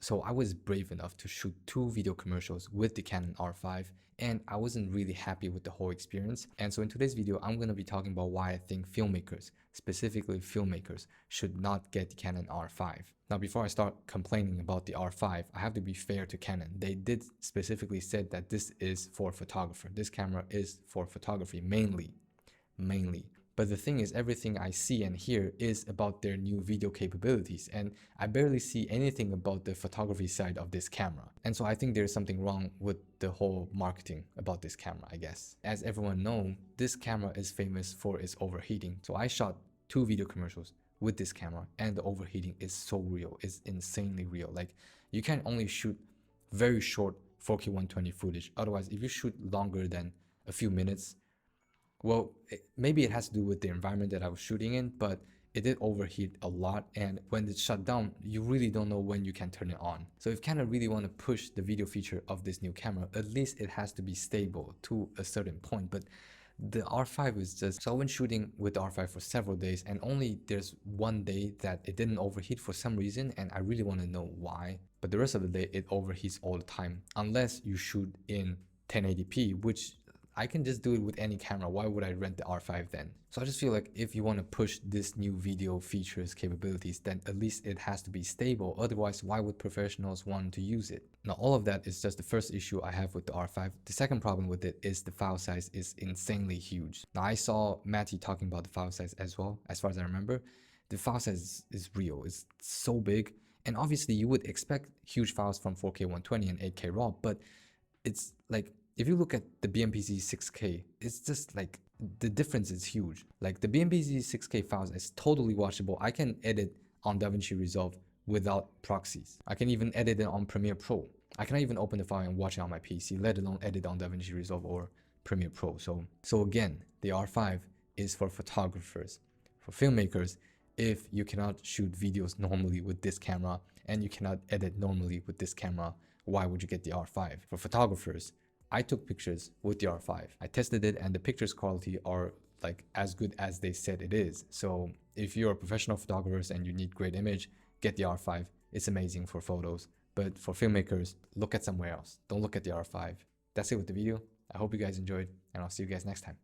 So I was brave enough to shoot 2 video commercials with the Canon R5, and I wasn't really happy with the whole experience. And so in today's video, I'm going to be talking about why I think filmmakers, specifically filmmakers, should not get the Canon R5. Now, before I start complaining about the R5, I have to be fair to Canon. They did specifically said that this is for photographer. This camera is for photography mainly. But the thing is, everything I see and hear is about their new video capabilities, and I barely see anything about the photography side of this camera. And so I think there's something wrong with the whole marketing about this camera, I guess. As everyone knows, this camera is famous for its overheating. So I shot 2 video commercials with this camera, and the overheating is so real. It's insanely real. Like, you can only shoot very short 4K 120 footage. Otherwise, if you shoot longer than a few minutes, well, maybe it has to do with the environment that I was shooting in, but it did overheat a lot, and when it's shut down, you really don't know when you can turn it on. So if Canon really want to push the video feature of this new camera, at least it has to be stable to a certain point. But the R5 is just, so I've been shooting with the R5 for several days, and only there's one day that it didn't overheat for some reason, and I really want to know why. But the rest of the day, it overheats all the time, unless you shoot in 1080p, which I can just do it with any camera. Why would I rent the R5 then? So I just feel like if you want to push this new video features capabilities, then at least it has to be stable. Otherwise, why would professionals want to use it? Now, all of that is just the first issue I have with the R5. The second problem with it is the file size is insanely huge. Now, I saw Matty talking about the file size as well. As far as I remember, the file size is real. It's so big. And obviously, you would expect huge files from 4K 120 and 8K RAW, but it's like, if you look at the BMPZ 6K, it's just like the difference is huge. Like, the BMPZ 6K files is totally watchable. I can edit on DaVinci Resolve without proxies. I can even edit it on Premiere Pro. I cannot even open the file and watch it on my PC, let alone edit on DaVinci Resolve or Premiere Pro. So again, the R5 is for photographers. For filmmakers, if you cannot shoot videos normally with this camera and you cannot edit normally with this camera, why would you get the R5? For photographers, I took pictures with the R5. I tested it, and the pictures quality are like as good as they said it is. So if you're a professional photographer and you need great image, get the R5. It's amazing for photos. But for filmmakers, look at somewhere else. Don't look at the R5. That's it with the video. I hope you guys enjoyed, and I'll see you guys next time.